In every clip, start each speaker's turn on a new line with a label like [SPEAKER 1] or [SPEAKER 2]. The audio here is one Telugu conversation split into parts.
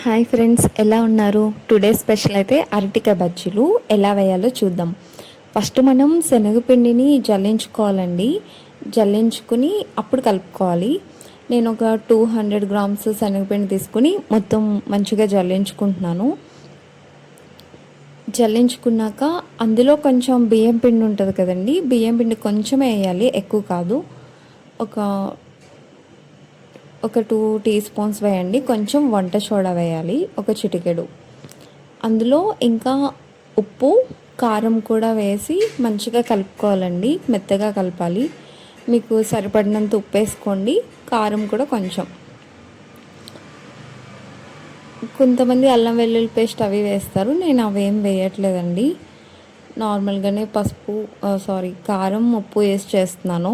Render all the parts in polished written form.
[SPEAKER 1] హాయ్ ఫ్రెండ్స్, ఎలా ఉన్నారు? టుడే స్పెషల్ అయితే అరటికాయ బజ్జీలు ఎలా వేయాలో చూద్దాం. ఫస్ట్ మనం శనగపిండిని జల్లించుకోవాలండి. జల్లించుకుని అప్పుడు కలుపుకోవాలి. నేను ఒక 200 గ్రామ్స్ శనగపిండి తీసుకుని మొత్తం మంచిగా జల్లించుకుంటున్నాను. జల్లించుకున్నాక అందులో కొంచెం బియ్యం పిండి ఉంటుంది కదండి, బియ్యం పిండి కొంచెం వేయాలి, ఎక్కువ కాదు. ఒక 2 టీ స్పూన్స్ వేయండి. కొంచెం వంట సోడా వేయాలి, ఒక చిటికెడు. అందులో ఇంకా ఉప్పు, కారం కూడా వేసి మంచిగా కలుపుకోవాలండి. మెత్తగా కలపాలి. మీకు సరిపడినంత ఉప్పు వేసుకోండి, కారం కూడా కొంచెం. కొంతమంది అల్లం వెల్లుల్లి పేస్ట్ అవి వేస్తారు, నేను అవేం వేయట్లేదండి. నార్మల్గానే కారం, ఉప్పు వేసి చేస్తున్నాను.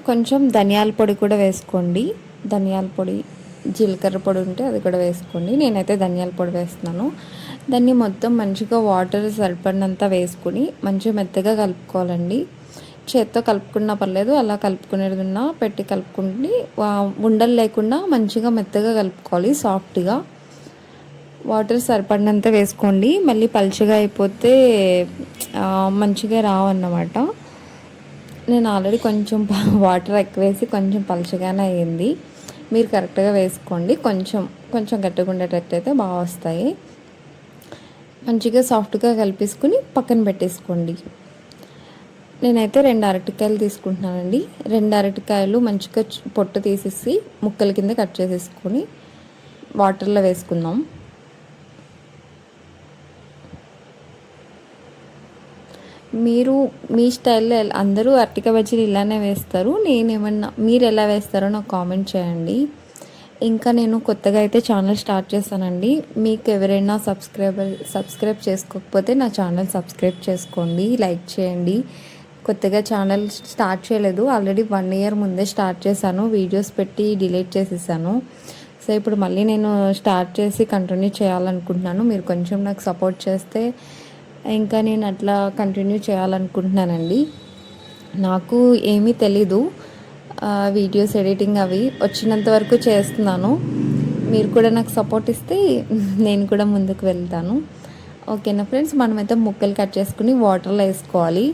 [SPEAKER 1] కొంచెం ధనియాల పొడి కూడా వేసుకోండి. ధనియాల పొడి, జీలకర్ర పొడి ఉంటే అది కూడా వేసుకోండి. నేనైతే ధనియాల పొడి వేస్తున్నాను. దాన్ని మొత్తం మంచిగా వాటర్ సరిపడినంత వేసుకుని మంచిగా మెత్తగా కలుపుకోవాలండి. చేత్తో కలుపుకున్నా పర్లేదు, అలా కలుపుకునేది ఉన్నా పెట్టి కలుపుకుంటే ఉండలు లేకుండా మంచిగా మెత్తగా కలుపుకోవాలి, సాఫ్ట్గా. వాటర్ సరిపడినంత వేసుకోండి. మళ్ళీ పలుచగా అయిపోతే మంచిగా రావన్నమాట. నేను ఆల్రెడీ కొంచెం వాటర్ ఎక్కువ వేసి కొంచెం పలుచగానే అయ్యింది. మీరు కరెక్ట్గా వేసుకోండి. కొంచెం గట్టిగా ఉండేటట్టయితే బాగా వస్తాయి. మంచిగా సాఫ్ట్గా కలిపేసుకుని పక్కన పెట్టేసుకోండి. నేనైతే 2 అరటికాయలు తీసుకుంటున్నానండి. 2 అరటికాయలు మంచిగా పొట్టు తీసేసి ముక్కల కింద కట్ చేసేసుకొని వాటర్లో వేసుకుందాం. మీరు మీ స్టైల్లో అందరూ అరటికాయ బజ్జీలు ఇలానే వేస్తారు. మీరు ఎలా వేస్తారో నాకు కామెంట్ చేయండి. ఇంకా నేను కొత్తగా అయితే ఛానల్ స్టార్ట్ చేశానండి. మీకు ఎవరైనా సబ్స్క్రైబ్ చేసుకోకపోతే నా ఛానల్ సబ్స్క్రైబ్ చేసుకోండి, లైక్ చేయండి. కొత్తగా ఛానల్ స్టార్ట్ చేయలేదు, ఆల్రెడీ 1 ఇయర్ ముందే స్టార్ట్ చేశాను. వీడియోస్ పెట్టి డిలీట్ చేసేసాను. సో ఇప్పుడు మళ్ళీ నేను స్టార్ట్ చేసి కంటిన్యూ చేయాలనుకుంటున్నాను. మీరు కొంచెం నాకు సపోర్ట్ చేస్తే ఇంకా నేను అట్లా కంటిన్యూ చేయాలనుకుంటున్నానండి. నాకు ఏమీ తెలీదు, వీడియోస్ ఎడిటింగ్ అవి వచ్చినంత వరకు చేస్తున్నాను. మీరు కూడా నాకు సపోర్ట్ ఇస్తే నేను కూడా ముందుకు వెళ్తాను. ఓకేనా ఫ్రెండ్స్, మనమైతే ముక్కలు కట్ చేసుకుని వాటర్లో వేసుకోవాలి.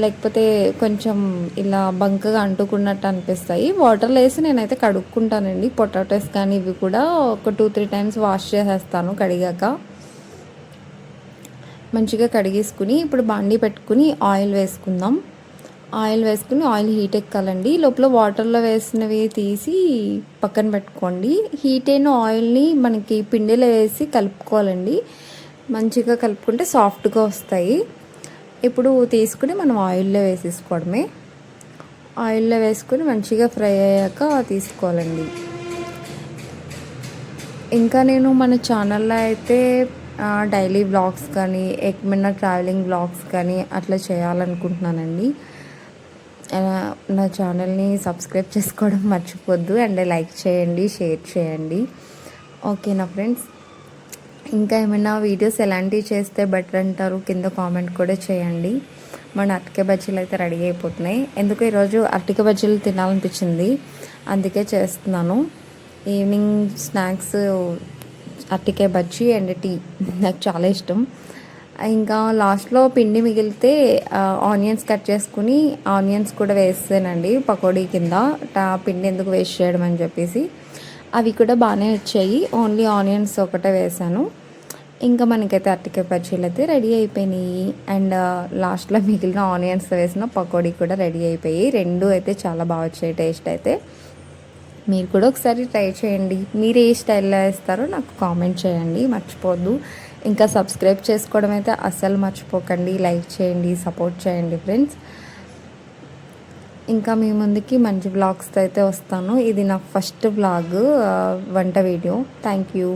[SPEAKER 1] లేకపోతే కొంచెం ఇలా బంకగా అంటుకున్నట్టు అనిపిస్తాయి. వాటర్లో వేసి నేనైతే కడుక్కుంటానండి. పొటాటోస్ కానీ ఇవి కూడా ఒక 2-3 టైమ్స్ వాష్ చేసేస్తాను కడిగాక. మంచిగా కడిగేసుకుని ఇప్పుడు బాండీ పెట్టుకుని ఆయిల్ వేసుకుందాం. ఆయిల్ హీట్ ఎక్కాలండి. లోపల వాటర్లో వేసినవి తీసి పక్కన పెట్టుకోండి. హీట్ అయిన ఆయిల్ని మనకి పిండిలో వేసి కలుపుకోవాలండి. మంచిగా కలుపుకుంటే సాఫ్ట్గా వస్తాయి. ఇప్పుడు తీసుకుని మనం ఆయిల్లో వేసేసుకోవడమే. ఆయిల్లో వేసుకొని మంచిగా ఫ్రై అయ్యాక తీసుకోవాలండి. ఇంకా నేను మన ఛానల్లో అయితే డైలీ వ్లాగ్స్ కానీ ఏమైనా ట్రావెలింగ్ వ్లాగ్స్ కానీ అట్లా చేయాలనుకుంటున్నానండి. నా ఛానల్ని సబ్స్క్రైబ్ చేసుకోవడం మర్చిపోద్దు, అండ్ లైక్ చేయండి, షేర్ చేయండి. ఓకేనా ఫ్రెండ్స్, ఇంకా ఏమైనా వీడియోస్ ఎలాంటివి చేస్తే బెటర్ అంటారు కింద కామెంట్ కూడా చేయండి. మన అరటికాయ బజ్జీలు అయితే రెడీ అయిపోతున్నాయి. ఎందుకు ఈరోజు అరటికాయ బజ్జీలు తినాలనిపించింది, అందుకే చేస్తున్నాను. ఈవినింగ్ స్నాక్స్ అరటికాయ బజ్జీ అండ్ టీ నాకు చాలా ఇష్టం. ఇంకా లాస్ట్లో పిండి మిగిలితే ఆనియన్స్ కట్ చేసుకుని ఆనియన్స్ కూడా వేసానండి పకోడీ కింద. పిండి ఎందుకు వేస్ట్ చేయడం అని చెప్పేసి అవి కూడా బాగానే వచ్చాయి. ఓన్లీ ఆనియన్స్ ఒకటే వేసాను. ఇంకా మనకైతే అరటికాయ బజ్జీలు అయితే రెడీ అయిపోయినాయి. అండ్ లాస్ట్లో మిగిలిన ఆనియన్స్ వేసిన పకోడీ కూడా రెడీ అయిపోయి, 2 అయితే చాలా బాగా వచ్చాయి టేస్ట్ అయితే. మీరు కూడా ఒకసారి ట్రై చేయండి. మీరు ఏ స్టైల్లో వేస్తారో నాకు కామెంట్ చేయండి, మర్చిపోద్దు. ఇంకా సబ్స్క్రైబ్ చేసుకోవడం అయితే అస్సలు మర్చిపోకండి. లైక్ చేయండి, సపోర్ట్ చేయండి ఫ్రెండ్స్. ఇంకా మీ ముందుకి మంచి వ్లాగ్స్తో అయితే వస్తాను. ఇది నా ఫస్ట్ వ్లాగ్ వంట వీడియో. Thank you.